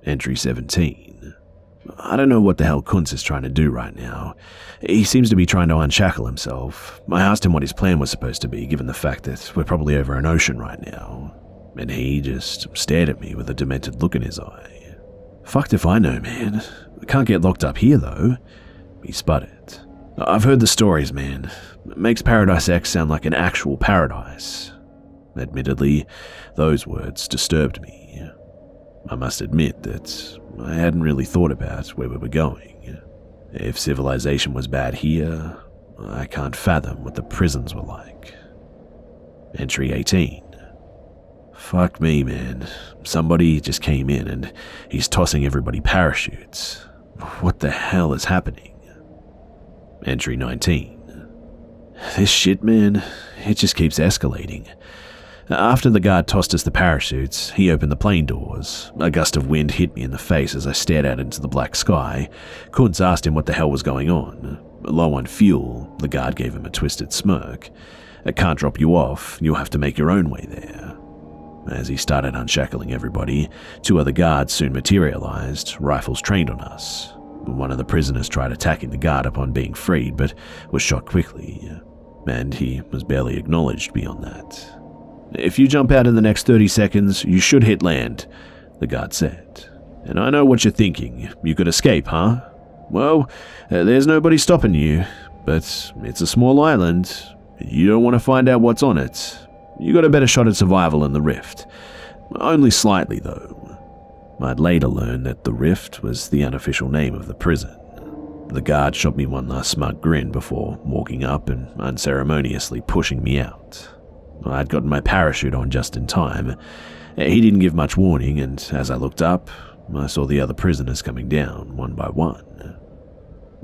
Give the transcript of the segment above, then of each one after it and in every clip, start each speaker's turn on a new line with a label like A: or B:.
A: Entry 17. I don't know what the hell Kunz is trying to do right now. He seems to be trying to unshackle himself. I asked him what his plan was supposed to be, given the fact that we're probably over an ocean right now. And he just stared at me with a demented look in his eye. Fucked if I know, man. I can't get locked up here, though. He sputtered. I've heard the stories, man. It makes Paradise X sound like an actual paradise. Admittedly, those words disturbed me. I must admit that I hadn't really thought about where we were going. If civilization was bad here, I can't fathom what the prisons were like. Entry 18. Fuck me, man. Somebody just came in and he's tossing everybody parachutes. What the hell is happening? Entry 19. This shit, man, it just keeps escalating. After the guard tossed us the parachutes, he opened the plane doors. A gust of wind hit me in the face as I stared out into the black sky. Kunz asked him what the hell was going on. Low on fuel, the guard gave him a twisted smirk. I can't drop you off, you'll have to make your own way there. As he started unshackling everybody, 2 other guards soon materialized, rifles trained on us. One of the prisoners tried attacking the guard upon being freed, but was shot quickly, and he was barely acknowledged beyond that. If you jump out in the next 30 seconds, you should hit land, the guard said. And I know what you're thinking. You could escape, huh? Well, there's nobody stopping you, but it's a small island. You don't want to find out what's on it. You got a better shot at survival in the rift. Only slightly, though. I'd later learn that the rift was the unofficial name of the prison. The guard shot me one last smug grin before walking up and unceremoniously pushing me out. I'd gotten my parachute on just in time. He didn't give much warning, and as I looked up, I saw the other prisoners coming down, one by one.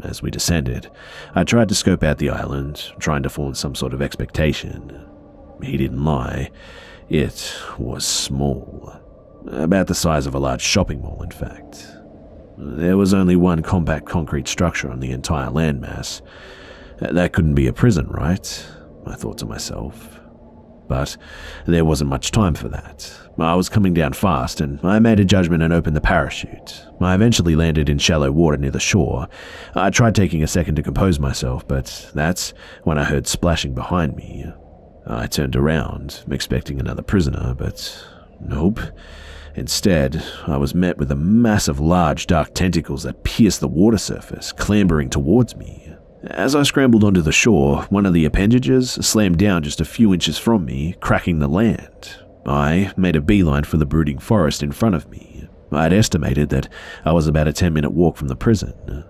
A: As we descended, I tried to scope out the island, trying to form some sort of expectation. He didn't lie. It was small. About the size of a large shopping mall, in fact. There was only one compact concrete structure on the entire landmass. That couldn't be a prison, right? I thought to myself. But there wasn't much time for that. I was coming down fast, and I made a judgment and opened the parachute. I eventually landed in shallow water near the shore. I tried taking a second to compose myself, but that's when I heard splashing behind me. I turned around, expecting another prisoner, but nope. Instead, I was met with a massive large dark tentacles that pierced the water surface, clambering towards me. As I scrambled onto the shore, one of the appendages slammed down just a few inches from me, cracking the land. I made a beeline for the brooding forest in front of me. I'd estimated that I was about a 10-minute walk from the prison.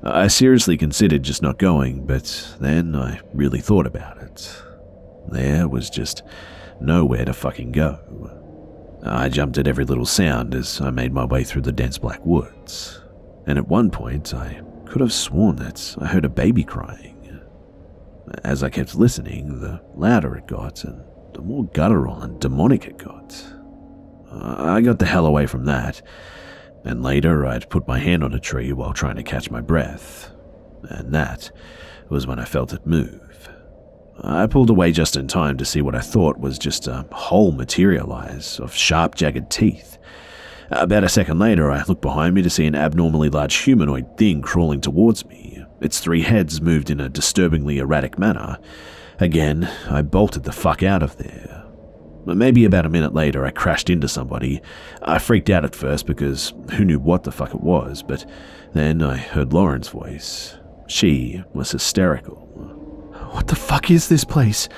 A: I seriously considered just not going, but then I really thought about it. There was just nowhere to fucking go. I jumped at every little sound as I made my way through the dense black woods, and at one point I could have sworn that I heard a baby crying. As I kept listening, the louder it got, and the more guttural and demonic it got. I got the hell away from that, and later I'd put my hand on a tree while trying to catch my breath, and that was when I felt it move. I pulled away just in time to see what I thought was just a hole materialize of sharp, jagged teeth. About a second later, I looked behind me to see an abnormally large humanoid thing crawling towards me. Its 3 heads moved in a disturbingly erratic manner. Again, I bolted the fuck out of there. Maybe about a minute later, I crashed into somebody. I freaked out at first because who knew what the fuck it was, but then I heard Lauren's voice. She was hysterical. "What the fuck is this place?"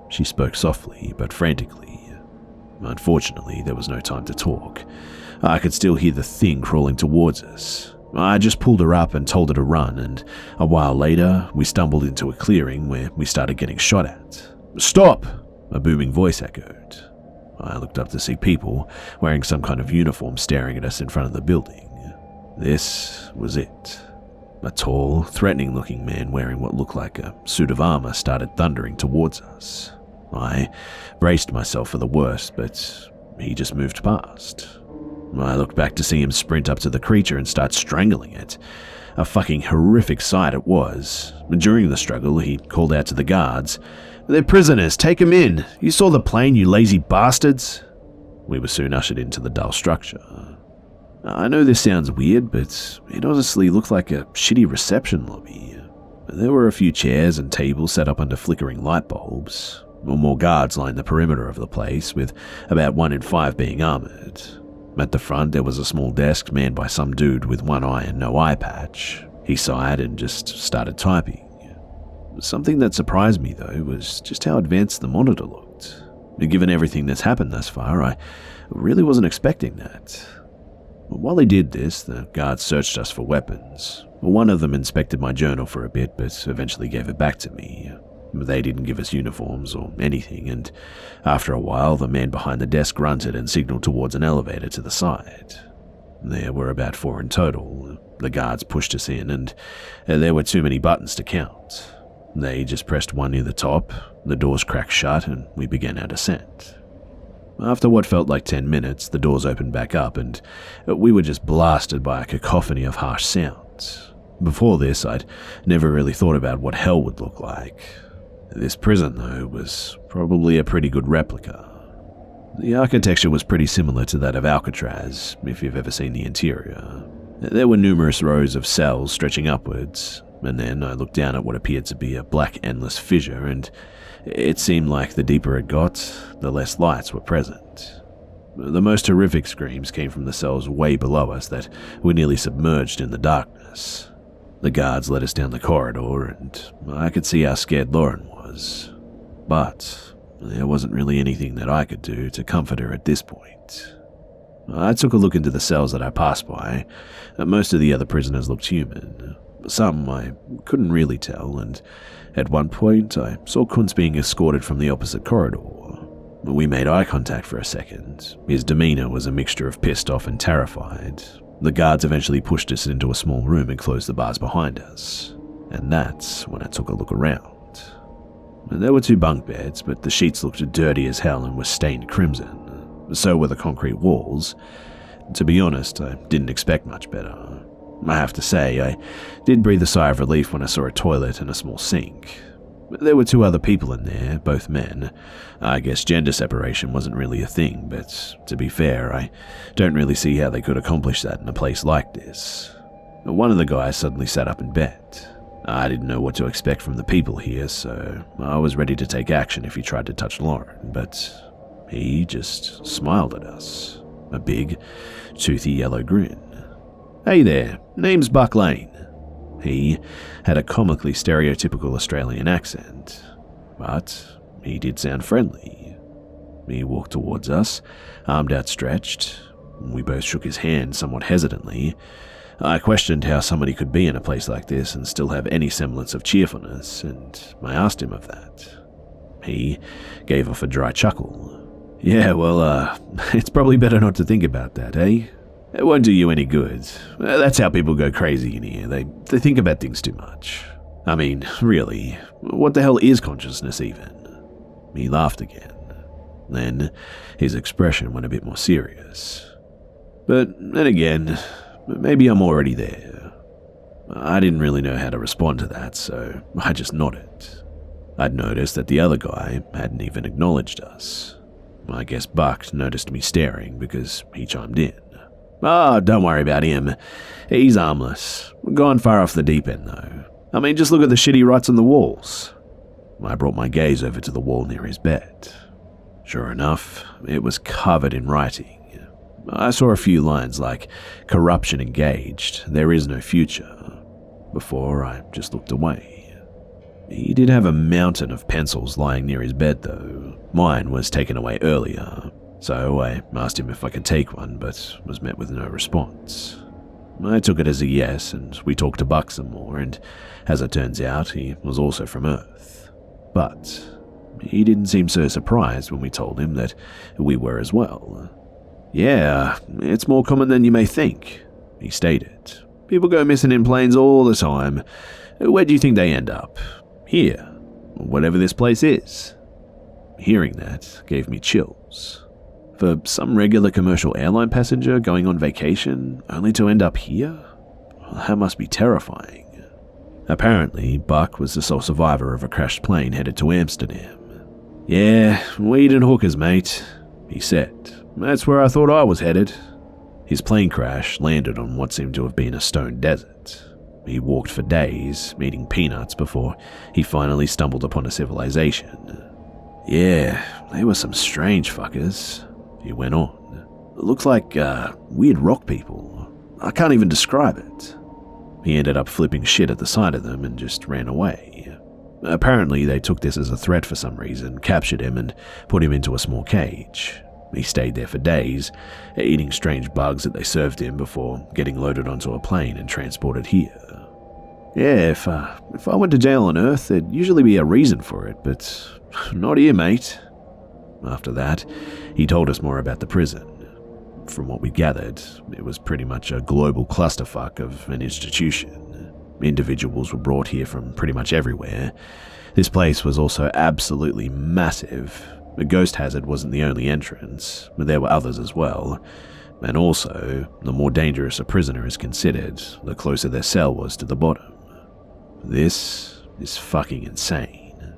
A: She spoke softly but frantically. Unfortunately, there was no time to talk. I could still hear the thing crawling towards us. I just pulled her up and told her to run, and a while later, we stumbled into a clearing where we started getting shot at. "Stop!" a booming voice echoed. I looked up to see people wearing some kind of uniform staring at us in front of the building. This was it. A tall, threatening-looking man wearing what looked like a suit of armor started thundering towards us. I braced myself for the worst, but he just moved past. I looked back to see him sprint up to the creature and start strangling it. A fucking horrific sight it was. During the struggle, he called out to the guards, "They're prisoners, take them in. You saw the plane, you lazy bastards." We were soon ushered into the dull structure. I know this sounds weird, but it honestly looked like a shitty reception lobby. There were a few chairs and tables set up under flickering light bulbs. More guards lined the perimeter of the place, with about 1 in 5 being armored. At the front, there was a small desk manned by some dude with one eye and no eye patch. He sighed and just started typing. Something that surprised me, though, was just how advanced the monitor looked. Given everything that's happened thus far, I really wasn't expecting that. While he did this, the guards searched us for weapons. One of them inspected my journal for a bit, but eventually gave it back to me. They didn't give us uniforms or anything, and after a while, the man behind the desk grunted and signaled towards an elevator to the side. There were about 4 in total. The guards pushed us in, and there were too many buttons to count. They just pressed one near the top, the doors cracked shut, and we began our descent. After what felt like 10 minutes, the doors opened back up, and we were just blasted by a cacophony of harsh sounds. Before this, I'd never really thought about what hell would look like. This prison, though, was probably a pretty good replica. The architecture was pretty similar to that of Alcatraz, if you've ever seen the interior. There were numerous rows of cells stretching upwards, and then I looked down at what appeared to be a black endless fissure, and it seemed like the deeper it got, the less lights were present. The most horrific screams came from the cells way below us that were nearly submerged in the darkness. The guards led us down the corridor, and I could see how scared Lauren was. But there wasn't really anything that I could do to comfort her at this point. I took a look into the cells that I passed by. Most of the other prisoners looked human. Some I couldn't really tell, and at one point I saw Kunz being escorted from the opposite corridor. We made eye contact for a second. His demeanor was a mixture of pissed off and terrified. The guards eventually pushed us into a small room and closed the bars behind us. And that's when I took a look around. There were 2 bunk beds, but the sheets looked dirty as hell and were stained crimson. So were the concrete walls. To be honest, I didn't expect much better. I have to say, I did breathe a sigh of relief when I saw a toilet and a small sink. There were 2 other people in there, both men. I guess gender separation wasn't really a thing, but to be fair, I don't really see how they could accomplish that in a place like this. One of the guys suddenly sat up in bed. I didn't know what to expect from the people here, so I was ready to take action if he tried to touch Lauren, but he just smiled at us. A big, toothy yellow grin. "Hey there, name's Buck Lane." He had a comically stereotypical Australian accent, but he did sound friendly. He walked towards us, arm outstretched. We both shook his hand somewhat hesitantly. I questioned how somebody could be in a place like this and still have any semblance of cheerfulness, and I asked him of that. He gave off a dry chuckle. "Yeah, well, it's probably better not to think about that, eh? It won't do you any good. That's how people go crazy in here. They think about things too much. I mean, really, what the hell is consciousness even?" He laughed again. Then his expression went a bit more serious. But then again, maybe I'm already there. I didn't really know how to respond to that, so I just nodded. I'd noticed that the other guy hadn't even acknowledged us. I guess Buck noticed me staring because he chimed in. "Oh, don't worry about him. He's harmless. We're gone far off the deep end, though. I mean, just look at the shitty writes on the walls." I brought my gaze over to the wall near his bed. Sure enough, it was covered in writing. I saw a few lines like, "Corruption engaged, there is no future," before I just looked away. He did have a mountain of pencils lying near his bed, though. Mine was taken away earlier, so I asked him if I could take one, but was met with no response. I took it as a yes, and we talked to Buck some more, and as it turns out, he was also from Earth. But he didn't seem so surprised when we told him that we were as well. "Yeah, it's more common than you may think," he stated. "People go missing in planes all the time. Where do you think they end up? Here, whatever this place is." Hearing that gave me chills. For some regular commercial airline passenger going on vacation, only to end up here? That must be terrifying. Apparently, Buck was the sole survivor of a crashed plane headed to Amsterdam. "Yeah, weed and hookers, mate," he said. "That's where I thought I was headed." His plane crash landed on what seemed to have been a stone desert. He walked for days, eating peanuts before he finally stumbled upon a civilization. Yeah, they were some strange fuckers, he went on. Looks like weird rock people. I can't even describe it. He ended up flipping shit at the sight of them and just ran away. Apparently, they took this as a threat for some reason, captured him and put him into a small cage. He stayed there for days, eating strange bugs that they served him before getting loaded onto a plane and transported here. Yeah, if I went to jail on Earth, there'd usually be a reason for it, but not here, mate. After that, he told us more about the prison. From what we gathered, it was pretty much a global clusterfuck of an institution. Individuals were brought here from pretty much everywhere. This place was also absolutely massive. The ghost hazard wasn't the only entrance, but there were others as well. And also, the more dangerous a prisoner is considered, the closer their cell was to the bottom. This is fucking insane.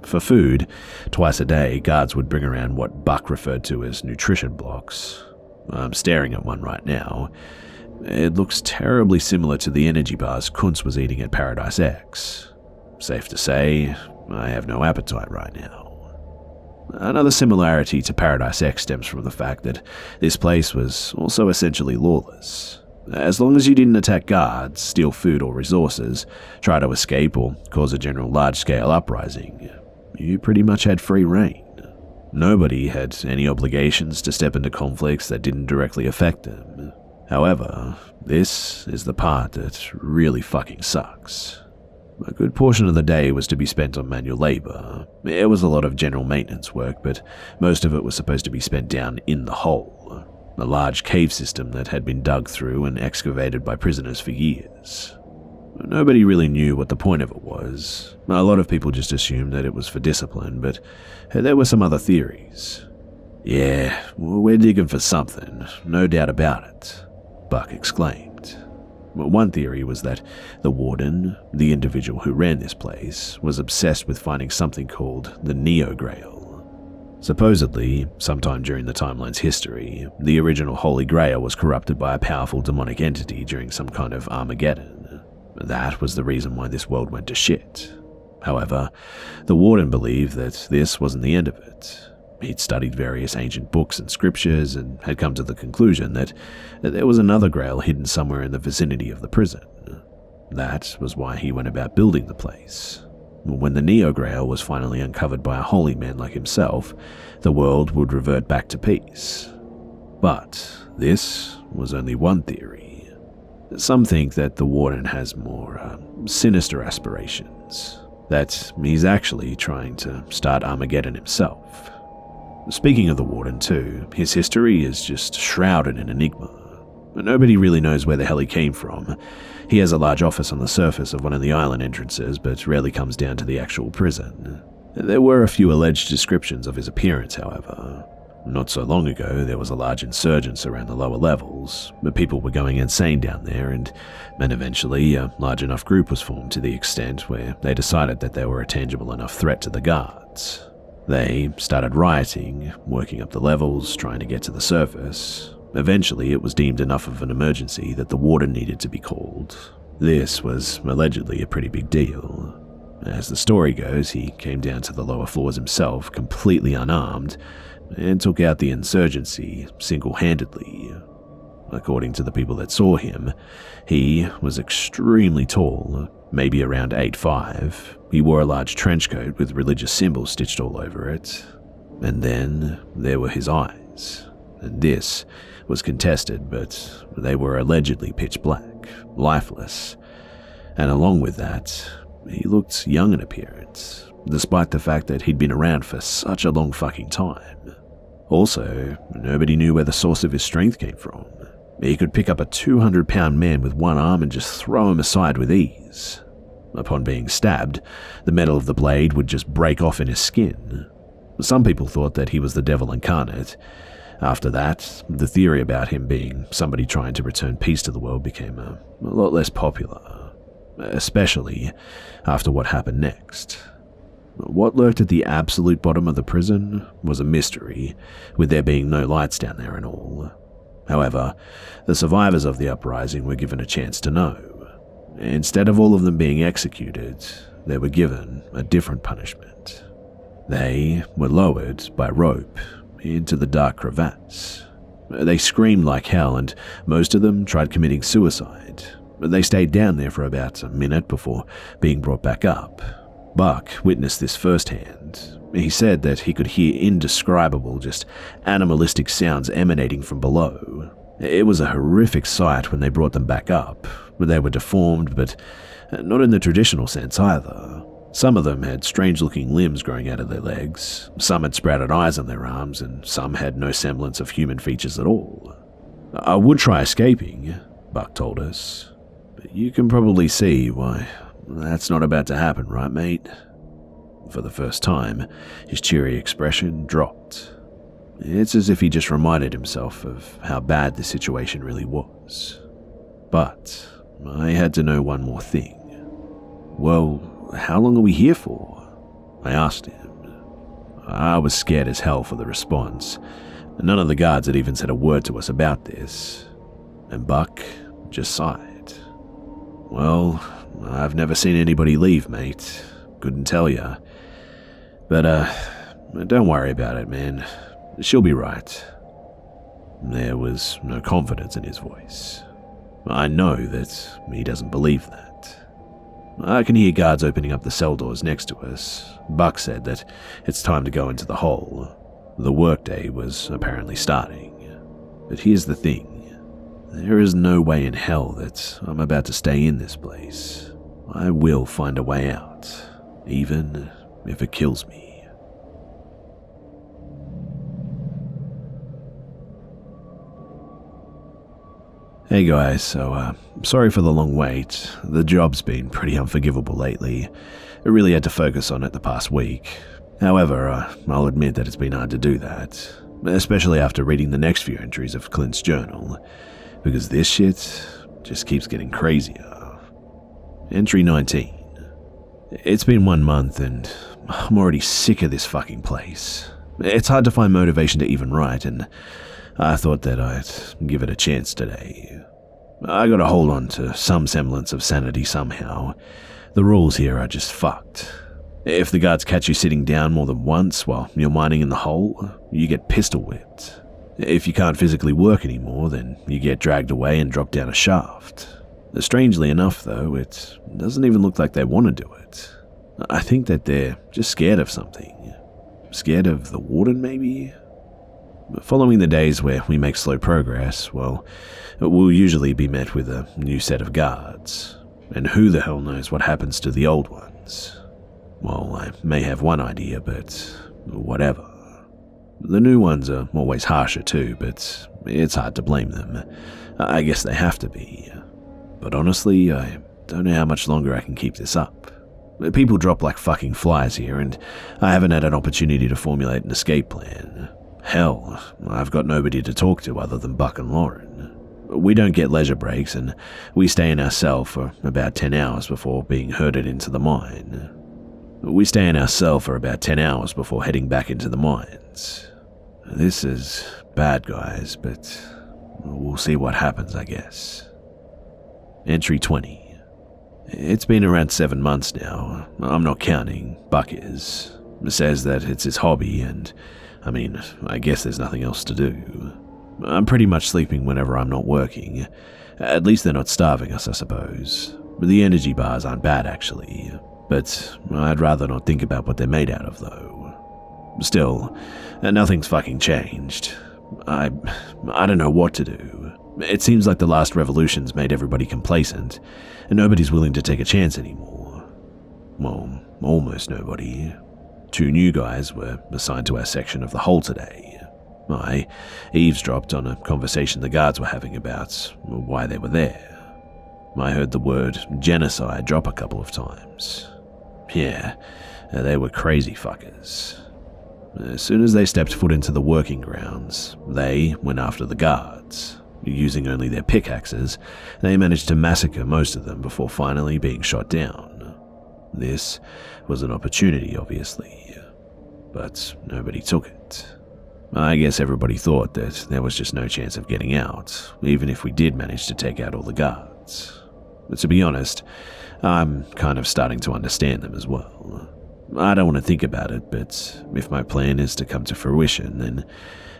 A: For food, twice a day, guards would bring around what Buck referred to as nutrition blocks. I'm staring at one right now. It looks terribly similar to the energy bars Kuntz was eating at Paradise X. Safe to say, I have no appetite right now. Another similarity to Paradise X stems from the fact that this place was also essentially lawless. As long as you didn't attack guards, steal food or resources, try to escape or cause a general large-scale uprising, you pretty much had free reign. Nobody had any obligations to step into conflicts that didn't directly affect them. However, this is the part that really fucking sucks. A good portion of the day was to be spent on manual labor. It was a lot of general maintenance work, but most of it was supposed to be spent down in the hole, a large cave system that had been dug through and excavated by prisoners for years. Nobody really knew what the point of it was. A lot of people just assumed that it was for discipline, but there were some other theories. Yeah, we're digging for something, no doubt about it, Buck exclaimed. One theory was that the warden, the individual who ran this place, was obsessed with finding something called the Neo Grail. Supposedly, sometime during the timeline's history, the original Holy Grail was corrupted by a powerful demonic entity during some kind of Armageddon. That was the reason why this world went to shit. However, the warden believed that this wasn't the end of it. He'd studied various ancient books and scriptures and had come to the conclusion that there was another grail hidden somewhere in the vicinity of the prison. That was why he went about building the place. When the Neo Grail was finally uncovered by a holy man like himself, the world would revert back to peace. But this was only one theory. Some think that the warden has more sinister aspirations, that he's actually trying to start Armageddon himself. Speaking of the warden too, his history is just shrouded in enigma. Nobody really knows where the hell he came from. He has a large office on the surface of one of the island entrances, but rarely comes down to the actual prison. There were a few alleged descriptions of his appearance, however. Not so long ago, there was a large insurgence around the lower levels, but people were going insane down there, and eventually a large enough group was formed to the extent where they decided that they were a tangible enough threat to the guards. They started rioting, working up the levels, trying to get to the surface. Eventually, it was deemed enough of an emergency that the warden needed to be called. This was allegedly a pretty big deal. As the story goes, he came down to the lower floors himself, completely unarmed, and took out the insurgency single-handedly. According to the people that saw him, he was extremely tall, maybe around 8'5". He wore a large trench coat with religious symbols stitched all over it. And then there were his eyes. And this was contested, but they were allegedly pitch black, lifeless. And along with that, he looked young in appearance, despite the fact that he'd been around for such a long fucking time. Also, nobody knew where the source of his strength came from. He could pick up a 200-pound man with one arm and just throw him aside with ease. Upon being stabbed, the metal of the blade would just break off in his skin. Some people thought that he was the devil incarnate. After that, the theory about him being somebody trying to return peace to the world became a lot less popular, especially after what happened next. What lurked at the absolute bottom of the prison was a mystery, with there being no lights down there and all. However, the survivors of the uprising were given a chance to know. Instead of all of them being executed, they were given a different punishment. They were lowered by rope into the dark crevasse. They screamed like hell, and most of them tried committing suicide. They stayed down there for about a minute before being brought back up. Buck witnessed this firsthand. He said that he could hear indescribable, just animalistic sounds emanating from below. It was a horrific sight when they brought them back up. They were deformed, but not in the traditional sense either. Some of them had strange-looking limbs growing out of their legs, some had sprouted eyes on their arms, and some had no semblance of human features at all. I would try escaping, Buck told us, but you can probably see why that's not about to happen, right, mate? For the first time, his cheery expression dropped. It's as if he just reminded himself of how bad the situation really was. But I had to know one more thing. Well, how long are we here for? I asked him. I was scared as hell for the response. None of the guards had even said a word to us about this. And Buck just sighed. Well, I've never seen anybody leave, mate. Couldn't tell ya. But, don't worry about it, man. She'll be right. There was no confidence in his voice. I know that he doesn't believe that. I can hear guards opening up the cell doors next to us. Buck said that it's time to go into the hole. The workday was apparently starting. But here's the thing. There is no way in hell that I'm about to stay in this place. I will find a way out, even if it kills me. Hey guys, so sorry for the long wait. The job's been pretty unforgivable lately. I really had to focus on it the past week. However, I'll admit that it's been hard to do that, especially after reading the next few entries of Clint's journal, because this shit just keeps getting crazier. Entry 19. It's been 1 month and I'm already sick of this fucking place. It's hard to find motivation to even write, and I thought that I'd give it a chance today. I gotta hold on to some semblance of sanity somehow. The rules here are just fucked. If the guards catch you sitting down more than once while you're mining in the hole, you get pistol whipped. If you can't physically work anymore, then you get dragged away and dropped down a shaft. Strangely enough, though, it doesn't even look like they want to do it. I think that they're just scared of something. Scared of the warden, maybe? Following the days where we make slow progress, well, we'll usually be met with a new set of guards. And who the hell knows what happens to the old ones? Well, I may have one idea, but whatever. The new ones are always harsher too, but it's hard to blame them. I guess they have to be. But honestly, I don't know how much longer I can keep this up. People drop like fucking flies here, and I haven't had an opportunity to formulate an escape plan. Hell, I've got nobody to talk to other than Buck and Lauren. We don't get leisure breaks, and we stay in our cell for about 10 hours before being herded into the mine. We stay in our cell for about 10 hours before heading back into the mines. This is bad, guys, but we'll see what happens, I guess. Entry 20. It's been around 7 months now. I'm not counting. Buck is. Says that it's his hobby, and I guess there's nothing else to do. I'm pretty much sleeping whenever I'm not working. At least they're not starving us, I suppose. The energy bars aren't bad, actually. But I'd rather not think about what they're made out of, though. Still, nothing's fucking changed. I don't know what to do. It seems like the last revolution's made everybody complacent, and nobody's willing to take a chance anymore. Well, almost nobody. 2 new guys were assigned to our section of the hole today. I eavesdropped on a conversation the guards were having about why they were there. I heard the word genocide drop a couple of times. Yeah, they were crazy fuckers. As soon as they stepped foot into the working grounds, they went after the guards. Using only their pickaxes, they managed to massacre most of them before finally being shot down. This was an opportunity, obviously, but nobody took it. I guess everybody thought that there was just no chance of getting out, even if we did manage to take out all the guards. But to be honest, I'm kind of starting to understand them as well. I don't want to think about it, but if my plan is to come to fruition, then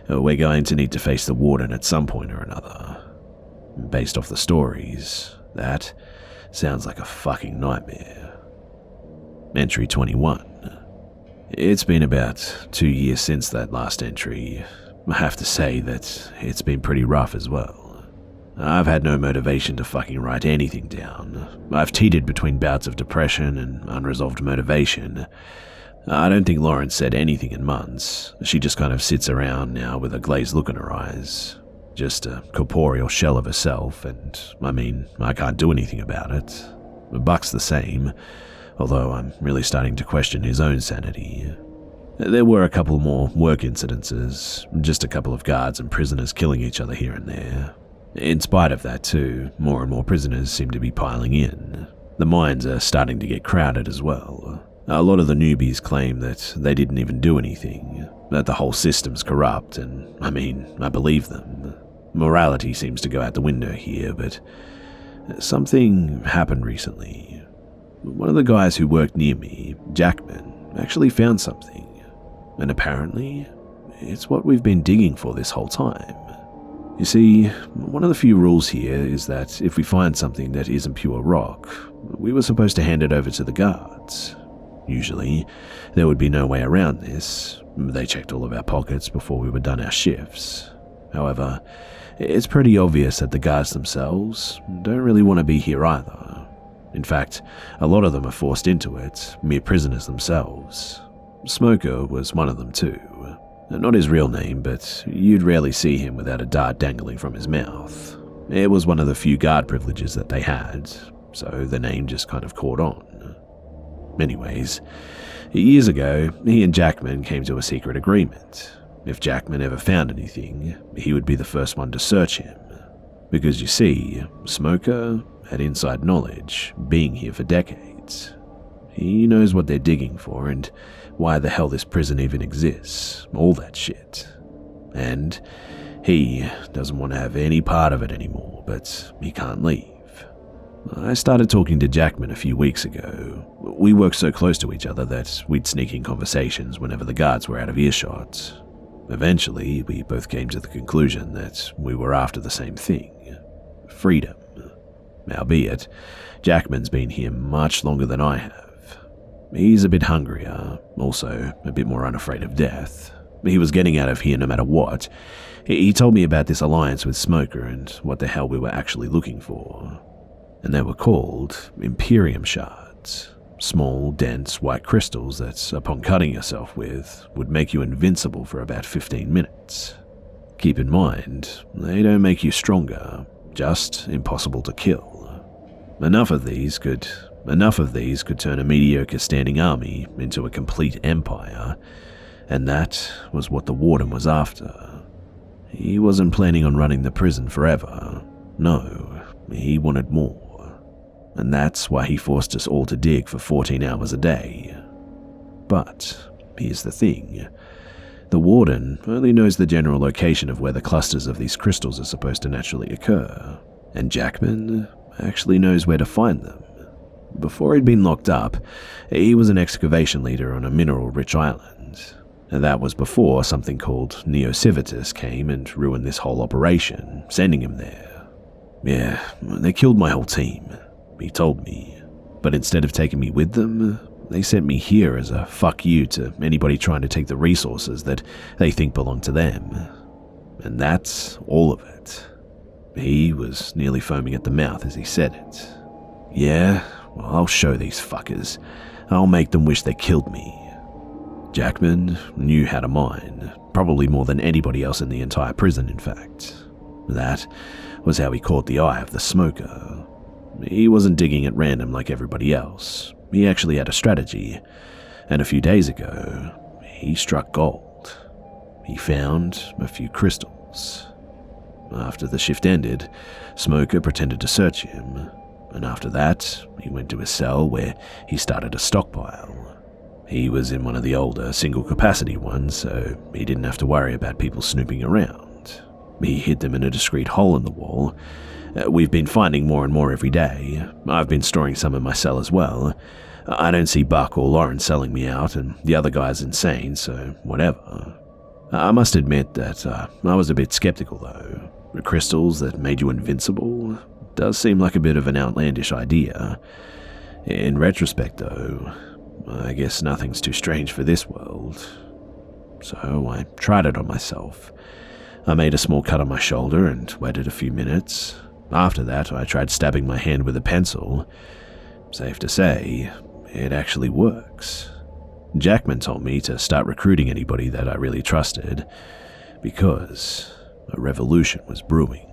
A: we're going to need to face the warden at some point or another. Based off the stories, that sounds like a fucking nightmare. Entry 21. It's been about 2 years since that last entry. I have to say that it's been pretty rough as well. I've had no motivation to fucking write anything down. I've teetered between bouts of depression and unresolved motivation. I don't think Lauren said anything in months. She just kind of sits around now with a glazed look in her eyes. Just a corporeal shell of herself, and I can't do anything about it. Buck's the same, although I'm really starting to question his own sanity. There were a couple more work incidences, just a couple of guards and prisoners killing each other here and there. In spite of that too, more and more prisoners seem to be piling in. The mines are starting to get crowded as well. A lot of the newbies claim that they didn't even do anything, that the whole system's corrupt, and I believe them. Morality seems to go out the window here, but something happened recently. One of the guys who worked near me, Jackman, actually found something. And apparently, it's what we've been digging for this whole time. You see, one of the few rules here is that if we find something that isn't pure rock, we were supposed to hand it over to the guards. Usually, there would be no way around this. They checked all of our pockets before we were done our shifts. However, it's pretty obvious that the guards themselves don't really want to be here either. In fact, a lot of them are forced into it, mere prisoners themselves. Smoker was one of them too. Not his real name, but you'd rarely see him without a dart dangling from his mouth. It was one of the few guard privileges that they had, so the name just kind of caught on. Anyways, years ago, he and Jackman came to a secret agreement. If Jackman ever found anything, he would be the first one to search him. Because you see, Smoker had inside knowledge, being here for decades. He knows what they're digging for and why the hell this prison even exists, all that shit. And he doesn't want to have any part of it anymore, but he can't leave. I started talking to Jackman a few weeks ago. We worked so close to each other that we'd sneak in conversations whenever the guards were out of earshot. Eventually, we both came to the conclusion that we were after the same thing: freedom. Albeit, Jackman's been here much longer than I have. He's a bit hungrier, also a bit more unafraid of death. He was getting out of here no matter what. He told me about this alliance with Smoker and what the hell we were actually looking for. And they were called Imperium shards. Small, dense, white crystals that, upon cutting yourself with, would make you invincible for about 15 minutes. Keep in mind, they don't make you stronger, just impossible to kill. Enough of these could turn a mediocre standing army into a complete empire, and that was what the warden was after. He wasn't planning on running the prison forever. No, he wanted more. And that's why he forced us all to dig for 14 hours a day. But here's the thing. The warden only knows the general location of where the clusters of these crystals are supposed to naturally occur, and Jackman actually knows where to find them. Before he'd been locked up, he was an excavation leader on a mineral-rich island. And that was before something called Neo-Civitas came and ruined this whole operation, sending him there. Yeah, they killed my whole team, he told me. But instead of taking me with them, they sent me here as a fuck you to anybody trying to take the resources that they think belong to them. And that's all of it. He was nearly foaming at the mouth as he said it. Yeah, well, I'll show these fuckers. I'll make them wish they killed me. Jackman knew how to mine, probably more than anybody else in the entire prison, in fact. That was how he caught the eye of the Smoker. He wasn't digging at random like everybody else. He actually had a strategy, and a few days ago, he struck gold. He found a few crystals. After the shift ended, Smoker pretended to search him, and after that, he went to his cell where he started a stockpile. He was in one of the older single-capacity ones, so he didn't have to worry about people snooping around. He hid them in a discreet hole in the wall. We've been finding more and more every day. I've been storing some in my cell as well. I don't see Buck or Lauren selling me out, and the other guy's insane, so whatever. I must admit that I was a bit skeptical, though. The crystals that made you invincible does seem like a bit of an outlandish idea. In retrospect, though, I guess nothing's too strange for this world. So I tried it on myself. I made a small cut on my shoulder and waited a few minutes. After that, I tried stabbing my hand with a pencil. Safe to say, it actually works. Jackman told me to start recruiting anybody that I really trusted, because a revolution was brewing.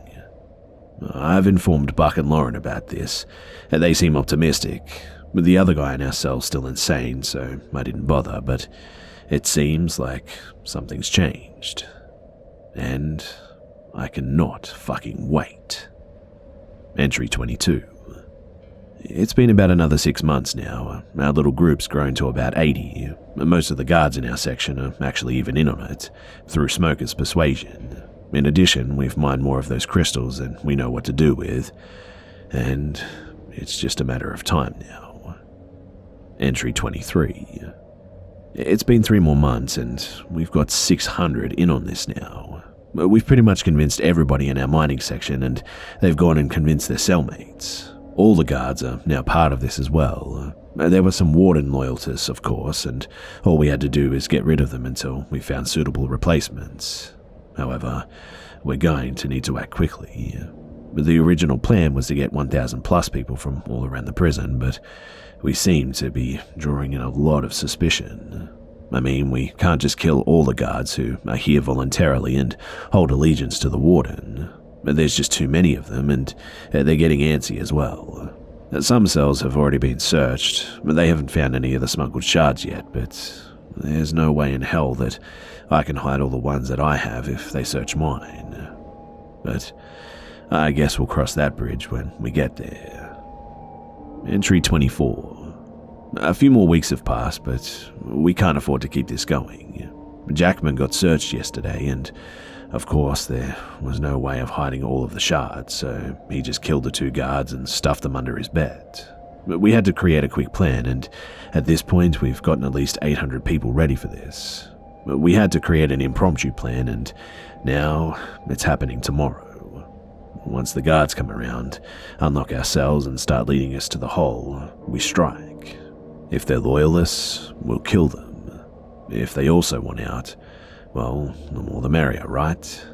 A: I've informed Buck and Lauren about this, and they seem optimistic. The other guy in our cell's still insane, so I didn't bother, but it seems like something's changed. And I cannot fucking wait. Entry 22. It's been about another 6 months now. Our little group's grown to about 80. Most of the guards in our section are actually even in on it, through Smoker's persuasion. In addition, we've mined more of those crystals than we know what to do with, and it's just a matter of time now. Entry 23. It's been 3 more months, and we've got 600 in on this now. We've pretty much convinced everybody in our mining section, and they've gone and convinced their cellmates. All the guards are now part of this as well. There were some warden loyalists, of course, and all we had to do is get rid of them until we found suitable replacements. However, we're going to need to act quickly. The original plan was to get 1,000 plus people from all around the prison, but we seem to be drawing in a lot of suspicion. I mean, we can't just kill all the guards who are here voluntarily and hold allegiance to the warden. There's just too many of them, and they're getting antsy as well. Some cells have already been searched. They haven't found any of the smuggled shards yet, but there's no way in hell that I can hide all the ones that I have if they search mine. But I guess we'll cross that bridge when we get there. Entry 24. A few more weeks have passed, but we can't afford to keep this going. Jackman got searched yesterday, and of course there was no way of hiding all of the shards, so he just killed the 2 guards and stuffed them under his bed. We had to create a quick plan, and at this point we've gotten at least 800 people ready for this. We had to create an impromptu plan, and now it's happening tomorrow. Once the guards come around, unlock our cells and start leading us to the hole, we strike. If they're loyalists, we'll kill them. If they also want out, well, the more the merrier, right?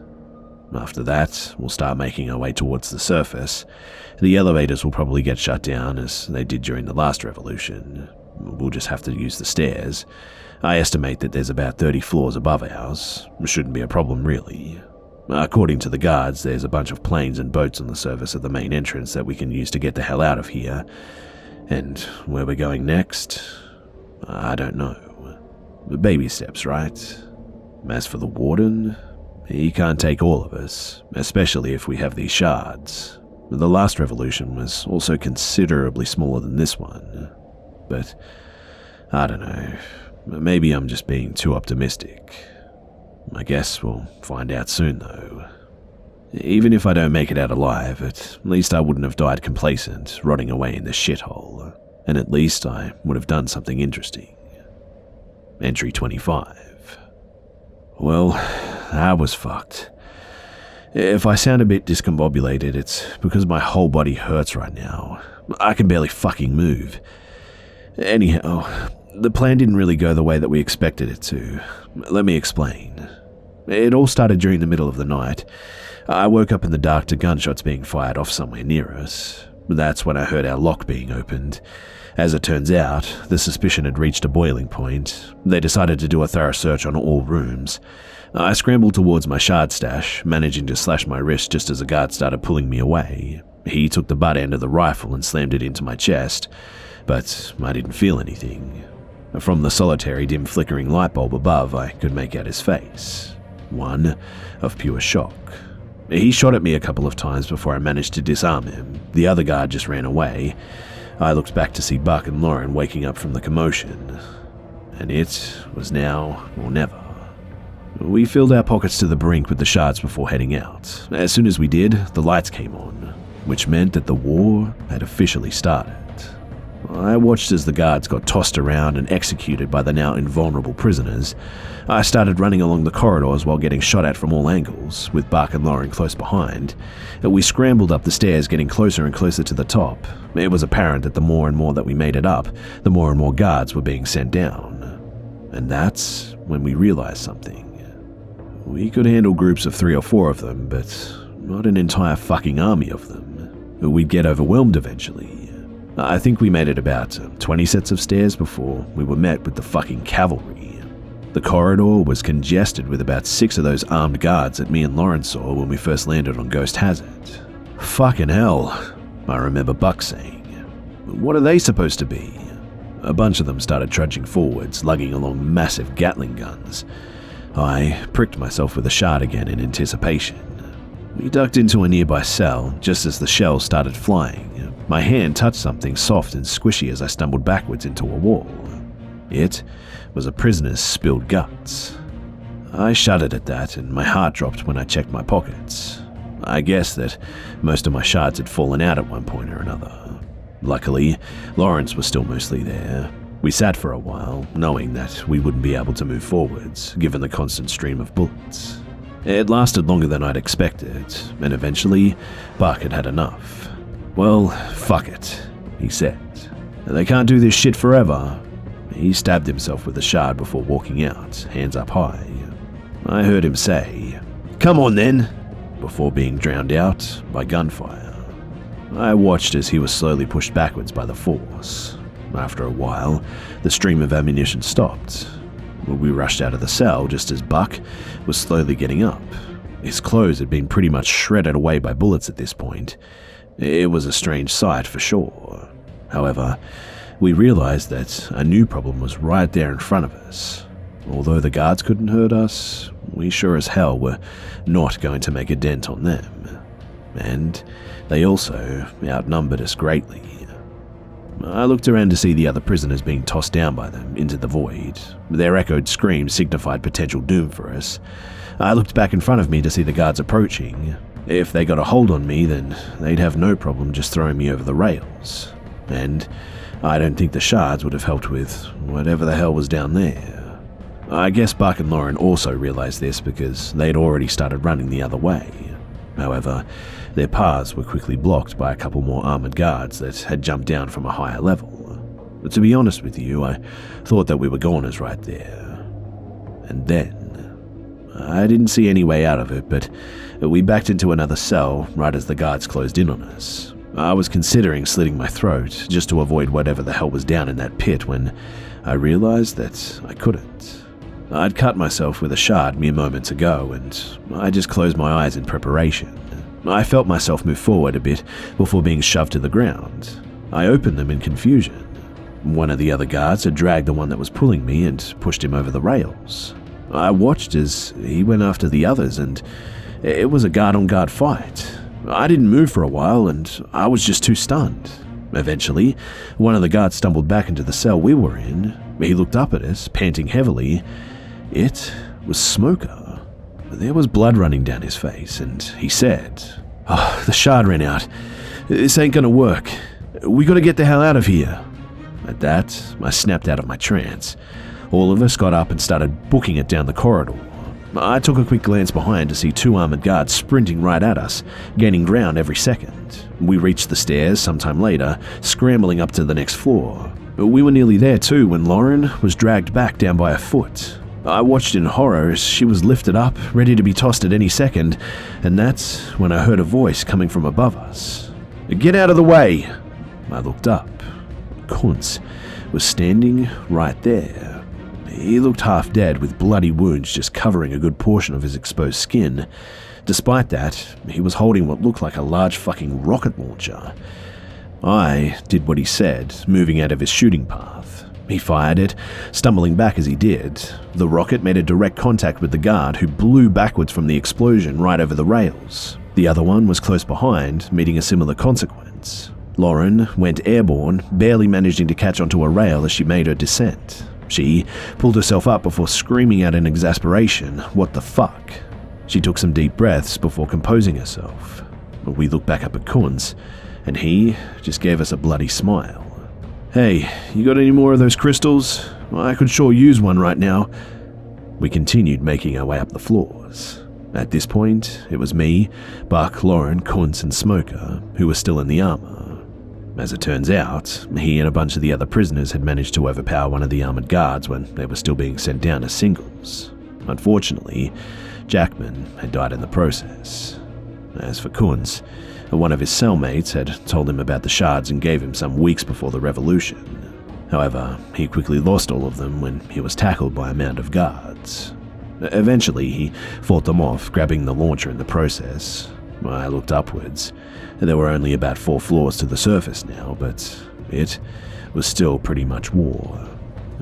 A: After that, we'll start making our way towards the surface. The elevators will probably get shut down, as they did during the last revolution. We'll just have to use the stairs. I estimate that there's about 30 floors above ours. Shouldn't be a problem, really. According to the guards, there's a bunch of planes and boats on the surface of the main entrance that we can use to get the hell out of here. And where we're going next? I don't know. Baby steps, right? As for the warden, he can't take all of us, especially if we have these shards. The last revolution was also considerably smaller than this one. But I don't know. Maybe I'm just being too optimistic. I guess we'll find out soon, though. Even if I don't make it out alive, at least I wouldn't have died complacent, rotting away in this shithole. And at least I would have done something interesting. Entry 25. Well, I was fucked. If I sound a bit discombobulated, it's because my whole body hurts right now. I can barely fucking move. Anyhow, the plan didn't really go the way that we expected it to. Let me explain. It all started during the middle of the night. I woke up in the dark to gunshots being fired off somewhere near us. That's when I heard our lock being opened. As it turns out, the suspicion had reached a boiling point. They decided to do a thorough search on all rooms. I scrambled towards my shard stash, managing to slash my wrist just as a guard started pulling me away. He took the butt end of the rifle and slammed it into my chest, but I didn't feel anything. From the solitary dim flickering light bulb above, I could make out his face. One of pure shock. He shot at me a couple of times before I managed to disarm him. The other guard just ran away. I looked back to see Buck and Lauren waking up from the commotion. and it was now or never. We filled our pockets to the brink with the shards before heading out. As soon as we did, the lights came on, which meant that the war had officially started. I watched as the guards got tossed around and executed by the now invulnerable prisoners. I started running along the corridors while getting shot at from all angles, with Buck and Lauren close behind. We scrambled up the stairs, getting closer and closer to the top. It was apparent that the more and more that we made it up, the more and more guards were being sent down. And that's when we realized something. We could handle groups of 3 or 4 of them, but not an entire fucking army of them. We'd get overwhelmed eventually. I think we made it about 20 sets of stairs before we were met with the fucking cavalry. The corridor was congested with about 6 of those armed guards that me and Lauren saw when we first landed on Ghost Hazard. Fucking hell, I remember Buck saying. What are they supposed to be? A bunch of them started trudging forwards, lugging along massive Gatling guns. I pricked myself with a shard again in anticipation. We ducked into a nearby cell just as the shells started flying. My hand touched something soft and squishy as I stumbled backwards into a wall. It was a prisoner's spilled guts. I shuddered at that, and my heart dropped when I checked my pockets. I guessed that most of my shards had fallen out at one point or another. Luckily, Lawrence was still mostly there. We sat for a while, knowing that we wouldn't be able to move forwards, given the constant stream of bullets. It lasted longer than I'd expected, and eventually, Buck had had enough. Well, fuck it, he said. They can't do this shit forever. He stabbed himself with a shard before walking out, hands up high. I heard him say, "Come on then," before being drowned out by gunfire. I watched as he was slowly pushed backwards by the force. After a while, the stream of ammunition stopped. We rushed out of the cell just as Buck was slowly getting up. His clothes had been pretty much shredded away by bullets at this point. It was a strange sight for sure. However, we realized that a new problem was right there in front of us. Although the guards couldn't hurt us, we sure as hell were not going to make a dent on them. And they also outnumbered us greatly. I looked around to see the other prisoners being tossed down by them into the void. Their echoed screams signified potential doom for us. I looked back in front of me to see the guards approaching. If they got a hold on me, then they'd have no problem just throwing me over the rails. And I don't think the shards would have helped with whatever the hell was down there. I guess Buck and Lauren also realized this because they'd already started running the other way. However, their paths were quickly blocked by a couple more armored guards that had jumped down from a higher level. But to be honest with you, I thought that we were goners right there. And then, I didn't see any way out of it, but we backed into another cell right as the guards closed in on us. I was considering slitting my throat just to avoid whatever the hell was down in that pit when I realized that I couldn't. I'd cut myself with a shard mere moments ago, and I just closed my eyes in preparation. I felt myself move forward a bit before being shoved to the ground. I opened them in confusion. One of the other guards had dragged the one that was pulling me and pushed him over the rails. I watched as he went after the others, and it was a guard-on-guard fight. I didn't move for a while, and I was just too stunned. Eventually, one of the guards stumbled back into the cell we were in. He looked up at us, panting heavily. It was Smoker. There was blood running down his face, and he said, "Oh, the shard ran out. This ain't gonna work. We gotta get the hell out of here." At that, I snapped out of my trance. All of us got up and started booking it down the corridor. I took a quick glance behind to see 2 armored guards sprinting right at us, gaining ground every second. We reached the stairs sometime later, scrambling up to the next floor. We were nearly there too when Lauren was dragged back down by a foot. I watched in horror as she was lifted up, ready to be tossed at any second, and that's when I heard a voice coming from above us. "Get out of the way!" I looked up. Kuntz was standing right there. He looked half dead with bloody wounds just covering a good portion of his exposed skin. Despite that, he was holding what looked like a large fucking rocket launcher. I did what he said, moving out of his shooting path. He fired it, stumbling back as he did. The rocket made a direct contact with the guard, who blew backwards from the explosion right over the rails. The other one was close behind, meeting a similar consequence. Lauren went airborne, barely managing to catch onto a rail as she made her descent. She pulled herself up before screaming out in exasperation, "What the fuck?" She took some deep breaths before composing herself. We looked back up at Kunz, and he just gave us a bloody smile. "Hey, you got any more of those crystals? I could sure use one right now." We continued making our way up the floors. At this point, it was me, Buck, Lauren, Kunz, and Smoker who were still in the armor. As it turns out, he and a bunch of the other prisoners had managed to overpower one of the armored guards when they were still being sent down as singles. Unfortunately, Jackman had died in the process. As for Kunz, one of his cellmates had told him about the shards and gave him some weeks before the revolution. However, he quickly lost all of them when he was tackled by a mound of guards. Eventually, he fought them off, grabbing the launcher in the process. I looked upwards. There were only about 4 floors to the surface now, but it was still pretty much war.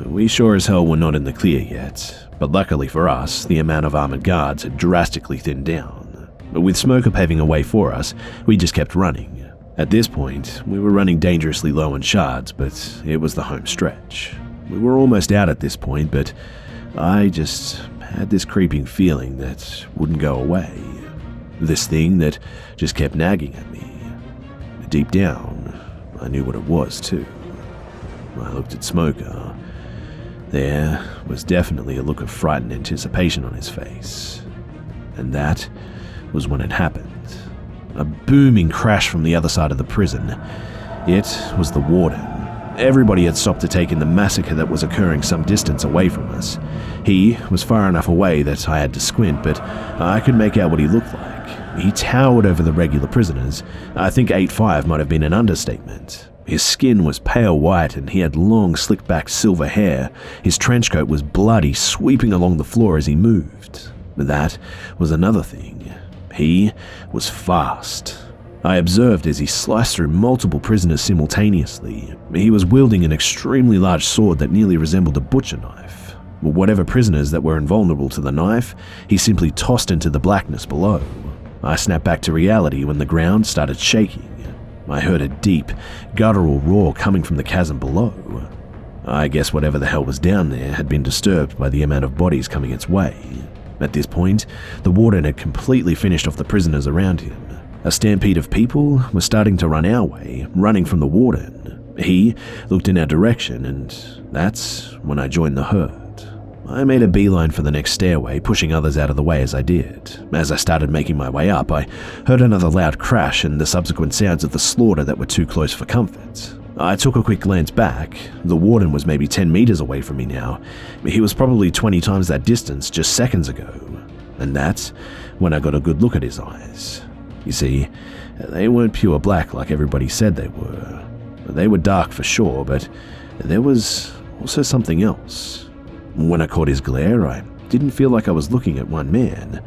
A: We sure as hell were not in the clear yet, but luckily for us, the amount of armored guards had drastically thinned down. With Smoker paving a way for us, we just kept running. At this point, we were running dangerously low on shards, but it was the home stretch. We were almost out at this point, but I just had this creeping feeling that wouldn't go away. This thing that just kept nagging at me. Deep down, I knew what it was too. I looked at Smoker. There was definitely a look of frightened anticipation on his face. And that was when it happened. A booming crash from the other side of the prison. It was the warden. Everybody had stopped to take in the massacre that was occurring some distance away from us. He was far enough away that I had to squint, but I could make out what he looked like. He towered over the regular prisoners. I think 8'5" might have been an understatement. His skin was pale white and he had long, slick-back silver hair. His trench coat was bloody, sweeping along the floor as he moved. That was another thing. He was fast. I observed as he sliced through multiple prisoners simultaneously. He was wielding an extremely large sword that nearly resembled a butcher knife. Whatever prisoners that were invulnerable to the knife, he simply tossed into the blackness below. I snapped back to reality when the ground started shaking. I heard a deep, guttural roar coming from the chasm below. I guess whatever the hell was down there had been disturbed by the amount of bodies coming its way. At this point, the warden had completely finished off the prisoners around him. A stampede of people was starting to run our way, running from the warden. He looked in our direction, and that's when I joined the herd. I made a beeline for the next stairway, pushing others out of the way as I did. As I started making my way up, I heard another loud crash and the subsequent sounds of the slaughter that were too close for comfort. I took a quick glance back. The warden was maybe 10 meters away from me now. He was probably 20 times that distance just seconds ago. And that's when I got a good look at his eyes. You see, they weren't pure black like everybody said they were. They were dark for sure, but there was also something else. When I caught his glare, I didn't feel like I was looking at one man.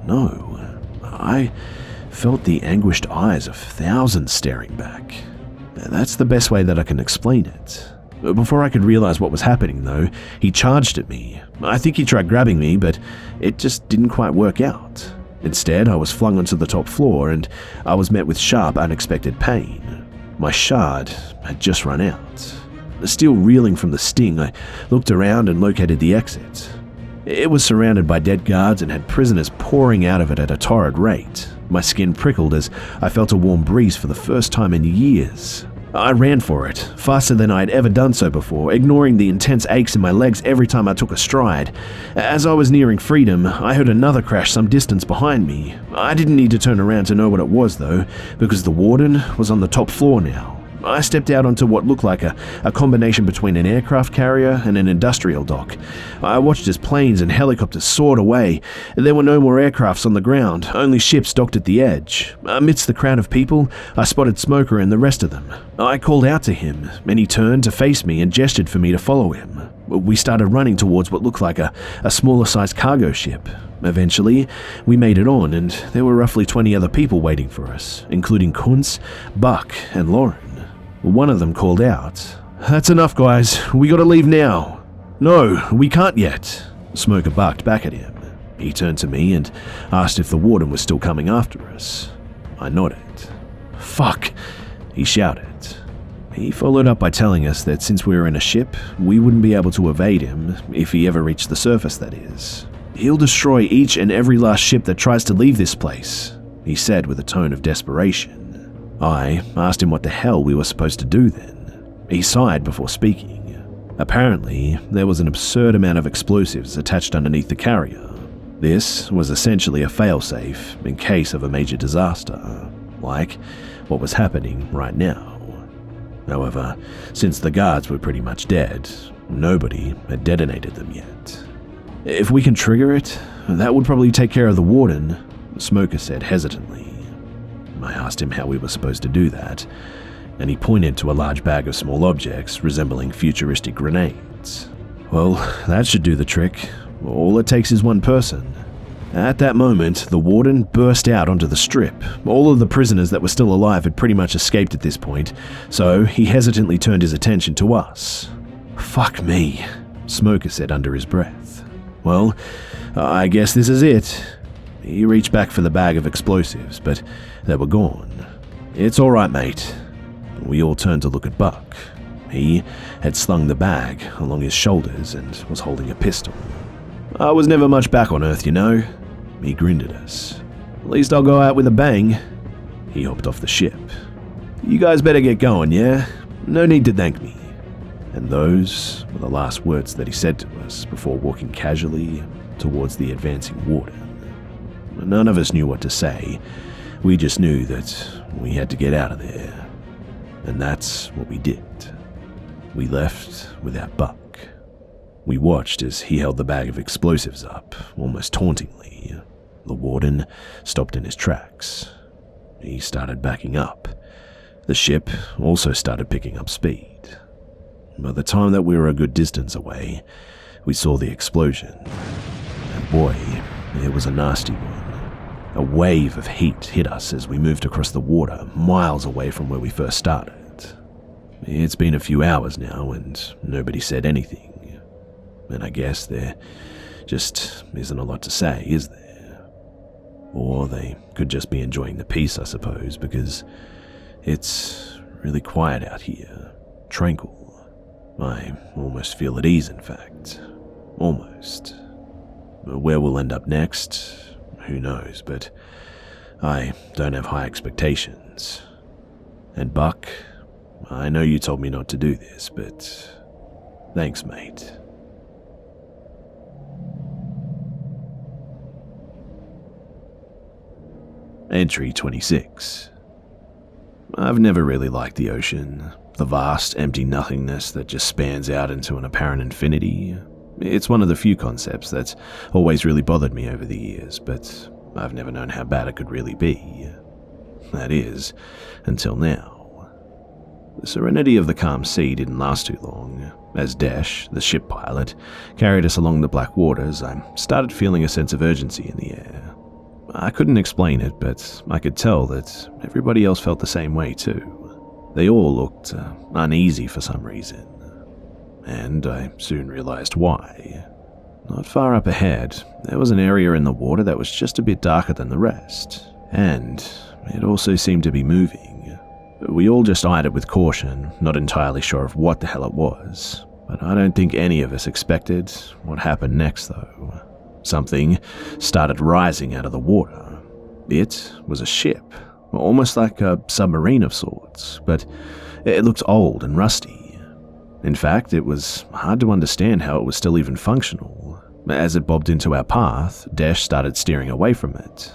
A: No, I felt the anguished eyes of thousands staring back. That's the best way that I can explain it. Before I could realize what was happening, though, he charged at me. I think he tried grabbing me, but it just didn't quite work out. Instead, I was flung onto the top floor, and I was met with sharp, unexpected pain. My shard had just run out. Still reeling from the sting, I looked around and located the exit. It was surrounded by dead guards and had prisoners pouring out of it at a torrid rate. My skin prickled as I felt a warm breeze for the first time in years. I ran for it, faster than I had ever done so before, ignoring the intense aches in my legs every time I took a stride. As I was nearing freedom, I heard another crash some distance behind me. I didn't need to turn around to know what it was, though, because the warden was on the top floor now. I stepped out onto what looked like a combination between an aircraft carrier and an industrial dock. I watched as planes and helicopters soared away. There were no more aircrafts on the ground, only ships docked at the edge. Amidst the crowd of people, I spotted Smoker and the rest of them. I called out to him, and he turned to face me and gestured for me to follow him. We started running towards what looked like a smaller-sized cargo ship. Eventually, we made it on, and there were roughly 20 other people waiting for us, including Kunz, Buck, and Lauren. One of them called out, "That's enough, guys. We gotta leave now." "No, we can't yet." Smoker barked back at him. He turned to me and asked if the warden was still coming after us. I nodded. "Fuck," he shouted. He followed up by telling us that since we were in a ship, we wouldn't be able to evade him if he ever reached the surface, that is. He'll destroy each and every last ship that tries to leave this place, he said with a tone of desperation. I asked him what the hell we were supposed to do then. He sighed before speaking. Apparently, there was an absurd amount of explosives attached underneath the carrier. This was essentially a failsafe in case of a major disaster, like what was happening right now. However, since the guards were pretty much dead, nobody had detonated them yet. If we can trigger it, that would probably take care of the warden, Smoker said hesitantly. I asked him how we were supposed to do that, and he pointed to a large bag of small objects resembling futuristic grenades. Well, that should do the trick. All it takes is one person. At that moment, the warden burst out onto the strip. All of the prisoners that were still alive had pretty much escaped at this point, so he hesitantly turned his attention to us. "Fuck me," Smoker said under his breath. "Well, I guess this is it." He reached back for the bag of explosives, but they were gone. "It's all right, mate." We all turned to look at Buck. He had slung the bag along his shoulders and was holding a pistol. "I was never much back on Earth, you know." He grinned at us. "At least I'll go out with a bang." He hopped off the ship. "You guys better get going, yeah? No need to thank me." And those were the last words that he said to us before walking casually towards the advancing warden. None of us knew what to say. We just knew that we had to get out of there. And that's what we did. We left without Buck. We watched as he held the bag of explosives up, almost tauntingly. The warden stopped in his tracks. He started backing up. The ship also started picking up speed. By the time that we were a good distance away, we saw the explosion. And boy, it was a nasty one. A wave of heat hit us as we moved across the water, miles away from where we first started. It's been a few hours now, and nobody said anything. And I guess there just isn't a lot to say, is there? Or they could just be enjoying the peace, I suppose, because it's really quiet out here, tranquil. I almost feel at ease, in fact. Almost. Where we'll end up next, who knows, but I don't have high expectations. And Buck, I know you told me not to do this, but thanks, mate. Entry 26. I've never really liked the ocean, the vast, empty nothingness that just spans out into an apparent infinity. It's one of the few concepts that's always really bothered me over the years, but I've never known how bad it could really be. That is, until now. The serenity of the calm sea didn't last too long. As Dash, the ship pilot, carried us along the black waters, I started feeling a sense of urgency in the air. I couldn't explain it, but I could tell that everybody else felt the same way too. They all looked uneasy for some reason. And I soon realized why. Not far up ahead, there was an area in the water that was just a bit darker than the rest, and it also seemed to be moving. We all just eyed it with caution, not entirely sure of what the hell it was, but I don't think any of us expected what happened next though. Something started rising out of the water. It was a ship, almost like a submarine of sorts, but it looked old and rusty. In fact, it was hard to understand how it was still even functional. As it bobbed into our path, Dash started steering away from it.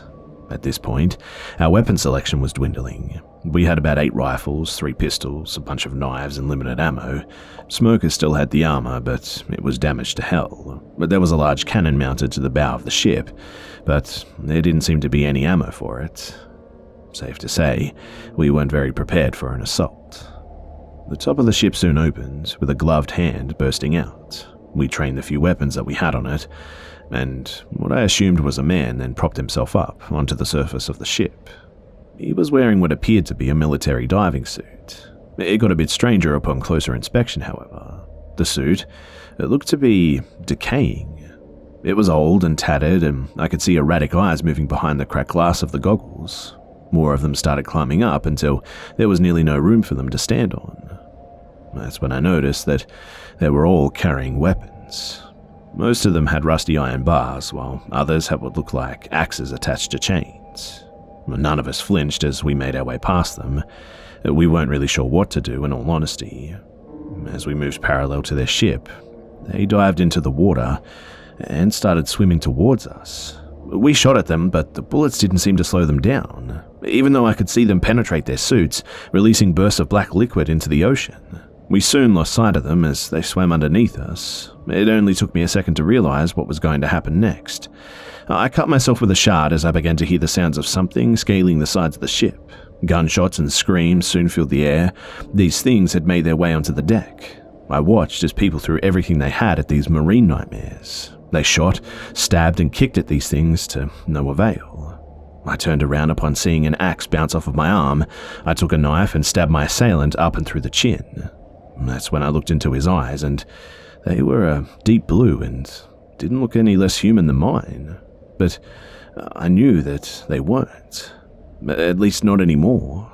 A: At this point, our weapon selection was dwindling. We had about 8 rifles, 3 pistols, a bunch of knives, and limited ammo. Smoker still had the armor, but it was damaged to hell. But there was a large cannon mounted to the bow of the ship, but there didn't seem to be any ammo for it. Safe to say, we weren't very prepared for an assault. The top of the ship soon opened, with a gloved hand bursting out. We trained the few weapons that we had on it, and what I assumed was a man then propped himself up onto the surface of the ship. He was wearing what appeared to be a military diving suit. It got a bit stranger upon closer inspection, however. The suit, it looked to be decaying. It was old and tattered, and I could see erratic eyes moving behind the cracked glass of the goggles. More of them started climbing up until there was nearly no room for them to stand on. That's when I noticed that they were all carrying weapons. Most of them had rusty iron bars, while others had what looked like axes attached to chains. None of us flinched as we made our way past them. We weren't really sure what to do, in all honesty. As we moved parallel to their ship, they dived into the water and started swimming towards us. We shot at them, but the bullets didn't seem to slow them down, even though I could see them penetrate their suits, releasing bursts of black liquid into the ocean. We soon lost sight of them as they swam underneath us. It only took me a second to realize what was going to happen next. I cut myself with a shard as I began to hear the sounds of something scaling the sides of the ship. Gunshots and screams soon filled the air. These things had made their way onto the deck. I watched as people threw everything they had at these marine nightmares. They shot, stabbed, and kicked at these things to no avail. I turned around upon seeing an axe bounce off of my arm. I took a knife and stabbed my assailant up and through the chin. That's when I looked into his eyes, and they were a deep blue and didn't look any less human than mine. But I knew that they weren't. At least not anymore.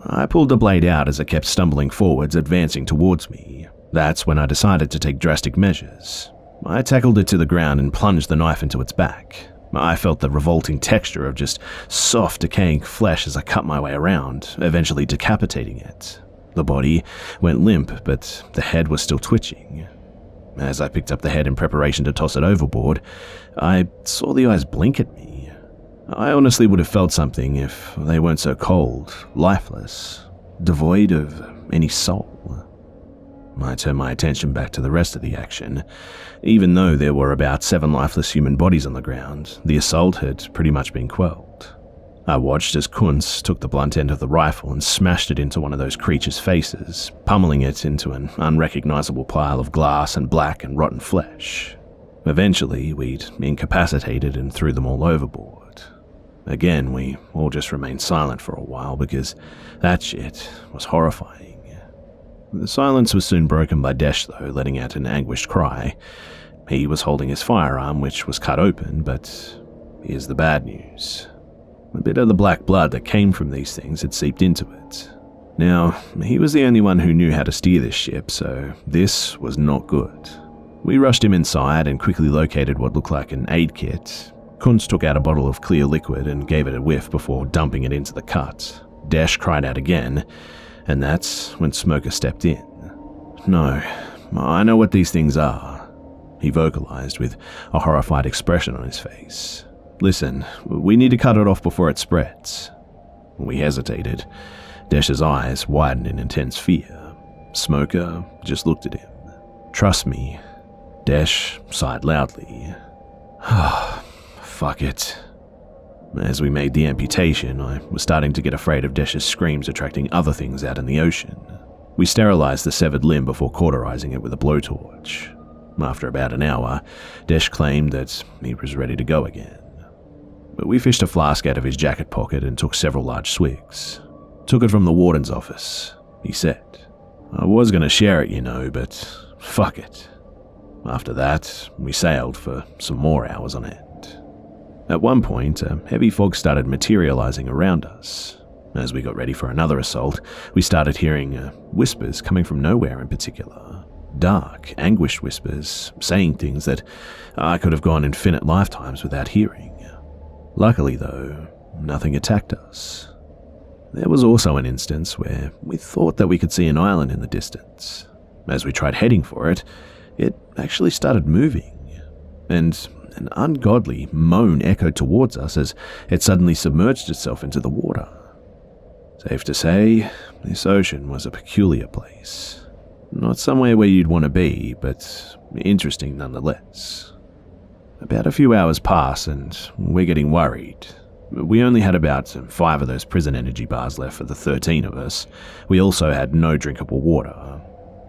A: I pulled the blade out as it kept stumbling forwards, advancing towards me. That's when I decided to take drastic measures. I tackled it to the ground and plunged the knife into its back. I felt the revolting texture of just soft, decaying flesh as I cut my way around, eventually decapitating it. The body went limp, but the head was still twitching. As I picked up the head in preparation to toss it overboard, I saw the eyes blink at me. I honestly would have felt something if they weren't so cold, lifeless, devoid of any soul. I turned my attention back to the rest of the action. Even though there were about 7 lifeless human bodies on the ground, the assault had pretty much been quelled. I watched as Kunz took the blunt end of the rifle and smashed it into one of those creatures' faces, pummeling it into an unrecognizable pile of glass and black and rotten flesh. Eventually, we'd incapacitated and threw them all overboard. Again, we all just remained silent for a while because that shit was horrifying. The silence was soon broken by Desh, though, letting out an anguished cry. He was holding his firearm, which was cut open, but here's the bad news. A bit of the black blood that came from these things had seeped into it. Now, he was the only one who knew how to steer this ship, so this was not good. We rushed him inside and quickly located what looked like an aid kit. Kunz took out a bottle of clear liquid and gave it a whiff before dumping it into the cut. Desh cried out again, and that's when Smoker stepped in. "No, I know what these things are," he vocalized with a horrified expression on his face. "Listen, we need to cut it off before it spreads." We hesitated. Desh's eyes widened in intense fear. Smoker just looked at him. "Trust me." Desh sighed loudly. Fuck it. As we made the amputation, I was starting to get afraid of Desh's screams attracting other things out in the ocean. We sterilized the severed limb before cauterizing it with a blowtorch. After about an hour, Desh claimed that he was ready to go again. But we fished a flask out of his jacket pocket and took several large swigs. "Took it from the warden's office," he said. "I was going to share it, but fuck it." After that, we sailed for some more hours on end. At one point, a heavy fog started materializing around us. As we got ready for another assault, we started hearing whispers coming from nowhere in particular. Dark, anguished whispers, saying things that I could have gone infinite lifetimes without hearing. Luckily, though, nothing attacked us. There was also an instance where we thought that we could see an island in the distance. As we tried heading for it, it actually started moving, and an ungodly moan echoed towards us as it suddenly submerged itself into the water. Safe to say, this ocean was a peculiar place. Not somewhere where you'd want to be, but interesting nonetheless. About a few hours pass and we're getting worried. We only had about 5 of those prison energy bars left for the 13 of us. We also had no drinkable water.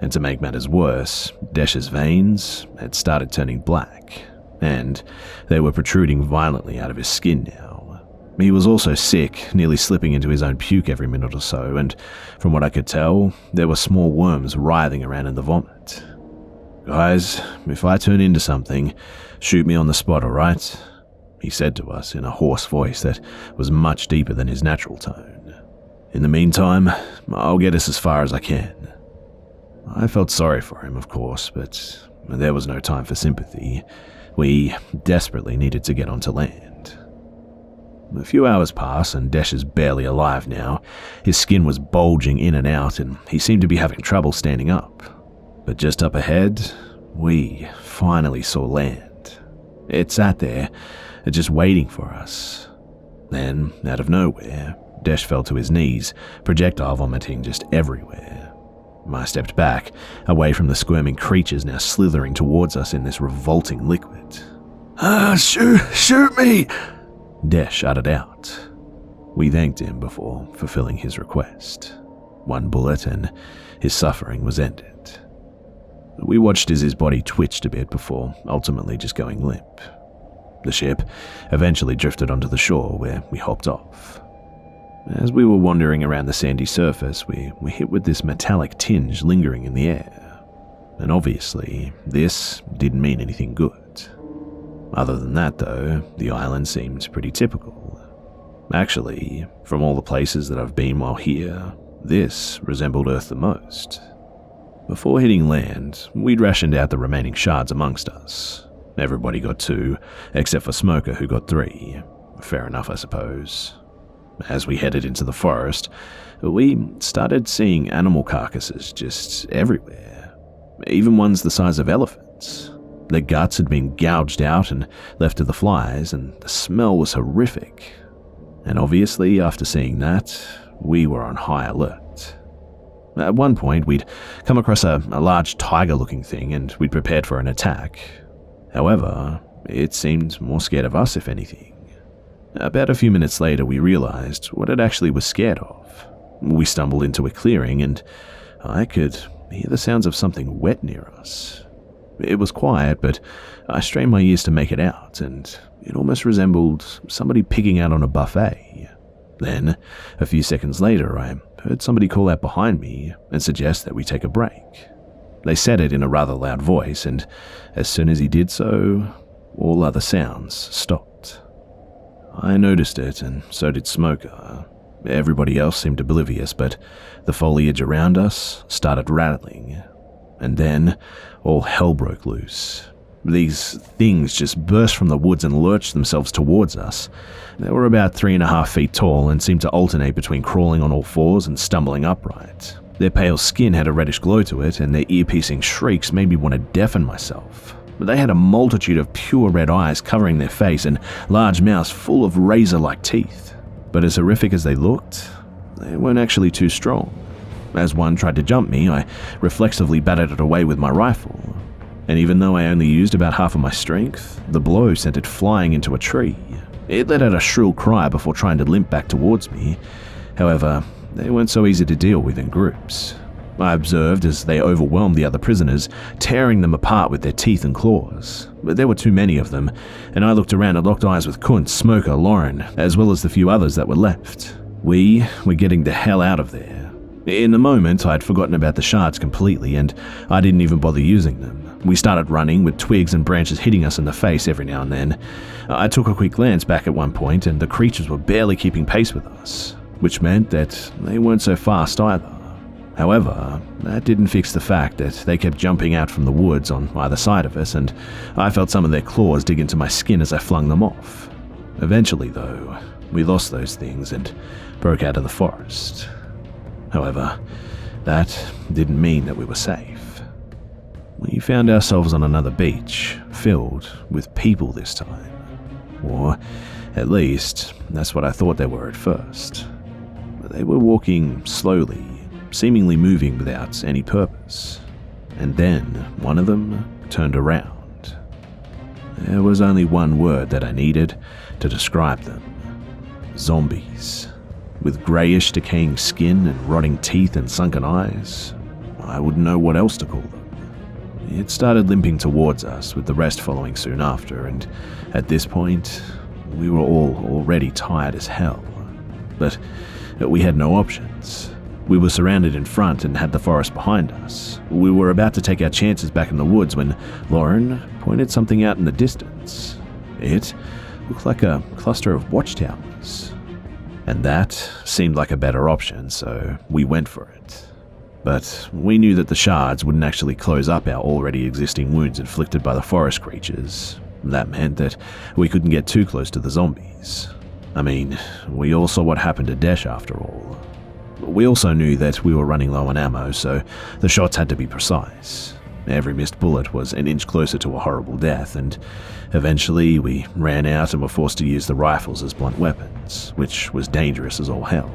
A: And to make matters worse, Desh's veins had started turning black, and they were protruding violently out of his skin now. He was also sick, nearly slipping into his own puke every minute or so, and from what I could tell, there were small worms writhing around in the vomit. "Guys, if I turn into something, shoot me on the spot, alright?" he said to us in a hoarse voice that was much deeper than his natural tone. "In the meantime, I'll get us as far as I can." I felt sorry for him, of course, but there was no time for sympathy. We desperately needed to get onto land. A few hours pass, and Desh is barely alive now. His skin was bulging in and out, and he seemed to be having trouble standing up. But just up ahead, we finally saw land. It sat there, just waiting for us. Then, out of nowhere, Desh fell to his knees, projectile vomiting just everywhere. I stepped back, away from the squirming creatures now slithering towards us in this revolting liquid. Shoot me! Desh uttered out. We thanked him before fulfilling his request. One bullet and his suffering was ended. We watched as his body twitched a bit before ultimately just going limp. The ship eventually drifted onto the shore where we hopped off. As we were wandering around the sandy surface, we hit with this metallic tinge lingering in the air. And obviously, this didn't mean anything good. Other than that, though, the island seemed pretty typical. Actually, from all the places that I've been while here, this resembled Earth the most. Before hitting land, we'd rationed out the remaining shards amongst us. Everybody got 2, except for Smoker, who got 3. Fair enough, I suppose. As we headed into the forest, we started seeing animal carcasses just everywhere, even ones the size of elephants. Their guts had been gouged out and left to the flies, and the smell was horrific. And obviously, after seeing that, we were on high alert. At one point, we'd come across a large tiger-looking thing, and we'd prepared for an attack. However, it seemed more scared of us, if anything. About a few minutes later, we realized what it actually was scared of. We stumbled into a clearing, and I could hear the sounds of something wet near us. It was quiet, but I strained my ears to make it out, and it almost resembled somebody picking out on a buffet. Then, a few seconds later, I heard somebody call out behind me and suggest that we take a break. They said it in a rather loud voice, and as soon as he did so, all other sounds stopped. I noticed it, and so did Smoker. Everybody else seemed oblivious, but the foliage around us started rattling. And then, all hell broke loose. These things just burst from the woods and lurched themselves towards us. They were about 3.5 feet tall and seemed to alternate between crawling on all fours and stumbling upright. Their pale skin had a reddish glow to it, and their ear-piercing shrieks made me want to deafen myself. But they had a multitude of pure red eyes covering their face and large mouths full of razor-like teeth. But as horrific as they looked, they weren't actually too strong. As one tried to jump me, I reflexively batted it away with my rifle. And even though I only used about half of my strength, the blow sent it flying into a tree. It let out a shrill cry before trying to limp back towards me. However, they weren't so easy to deal with in groups. I observed as they overwhelmed the other prisoners, tearing them apart with their teeth and claws. But there were too many of them, and I looked around and locked eyes with Kuntz, Smoker, Lauren, as well as the few others that were left. We were getting the hell out of there. In the moment, I'd forgotten about the shards completely, and I didn't even bother using them. We started running, with twigs and branches hitting us in the face every now and then. I took a quick glance back at one point, and the creatures were barely keeping pace with us, which meant that they weren't so fast either. However, that didn't fix the fact that they kept jumping out from the woods on either side of us, and I felt some of their claws dig into my skin as I flung them off. Eventually, though, we lost those things and broke out of the forest. However, that didn't mean that we were safe. We found ourselves on another beach, filled with people this time. Or, at least, that's what I thought they were at first. But they were walking slowly, seemingly moving without any purpose. And then one of them turned around. There was only one word that I needed to describe them. Zombies. With greyish decaying skin and rotting teeth and sunken eyes. I wouldn't know what else to call them. It started limping towards us, with the rest following soon after, and at this point, we were all already tired as hell. But we had no options. We were surrounded in front and had the forest behind us. We were about to take our chances back in the woods when Lauren pointed something out in the distance. It looked like a cluster of watchtowers. And that seemed like a better option, so we went for it. But we knew that the shards wouldn't actually close up our already existing wounds inflicted by the forest creatures. That meant that we couldn't get too close to the zombies. I mean, we all saw what happened to Desh after all. We also knew that we were running low on ammo, so the shots had to be precise. Every missed bullet was an inch closer to a horrible death, and eventually we ran out and were forced to use the rifles as blunt weapons, which was dangerous as all hell.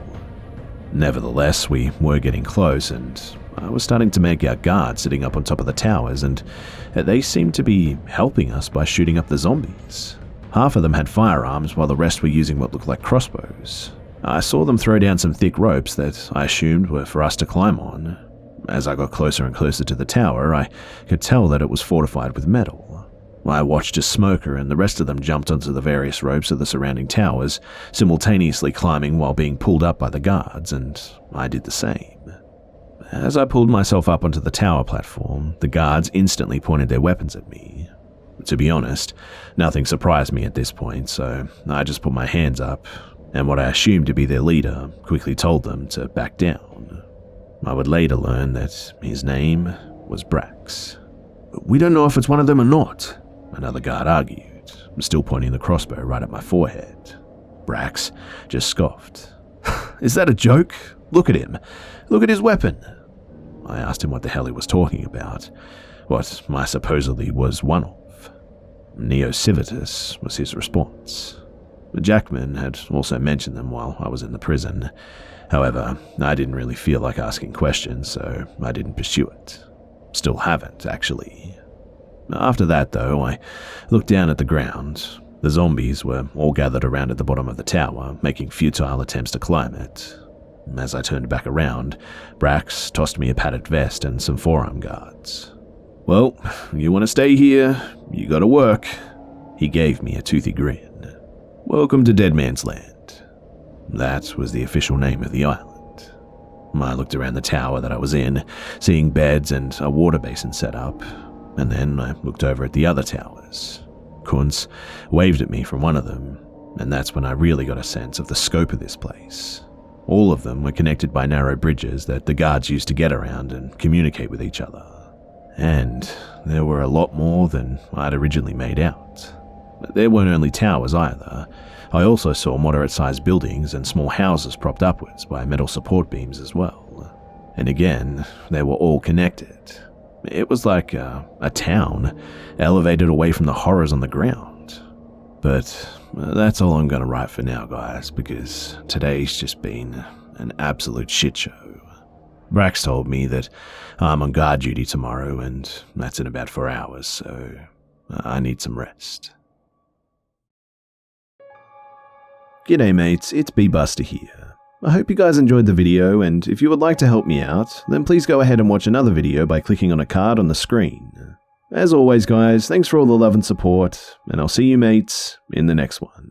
A: Nevertheless, we were getting close, and I was starting to make out guards sitting up on top of the towers, and they seemed to be helping us by shooting up the zombies. Half of them had firearms, while the rest were using what looked like crossbows. I saw them throw down some thick ropes that I assumed were for us to climb on. As I got closer and closer to the tower, I could tell that it was fortified with metal. I watched as Smoker and the rest of them jumped onto the various ropes of the surrounding towers, simultaneously climbing while being pulled up by the guards, and I did the same. As I pulled myself up onto the tower platform, the guards instantly pointed their weapons at me. To be honest, nothing surprised me at this point, so I just put my hands up, and what I assumed to be their leader quickly told them to back down. I would later learn that his name was Brax. "We don't know if it's one of them or not," another guard argued, still pointing the crossbow right at my forehead. Brax just scoffed. "Is that a joke? Look at him. Look at his weapon." I asked him what the hell he was talking about, what I supposedly was one of. Neo Civitas was his response. Jackman had also mentioned them while I was in the prison. However, I didn't really feel like asking questions, so I didn't pursue it. Still haven't, actually. After that, though, I looked down at the ground. The zombies were all gathered around at the bottom of the tower, making futile attempts to climb it. As I turned back around, Brax tossed me a padded vest and some forearm guards. "Well, you want to stay here, you gotta work." He gave me a toothy grin. "Welcome to Dead Man's Land." That was the official name of the island. I looked around the tower that I was in, seeing beds and a water basin set up, and then I looked over at the other towers. Kunz waved at me from one of them, and that's when I really got a sense of the scope of this place. All of them were connected by narrow bridges that the guards used to get around and communicate with each other. And there were a lot more than I'd originally made out. There weren't only towers either. I also saw moderate-sized buildings and small houses propped upwards by metal support beams as well. And again, they were all connected. It was like a town, elevated away from the horrors on the ground. But that's all I'm going to write for now, guys, because today's just been an absolute shit show. Brax told me that I'm on guard duty tomorrow, and that's in about 4 hours, so I need some rest. G'day mates, it's Busta here. I hope you guys enjoyed the video, and if you would like to help me out, then please go ahead and watch another video by clicking on a card on the screen. As always guys, thanks for all the love and support, and I'll see you mates in the next one.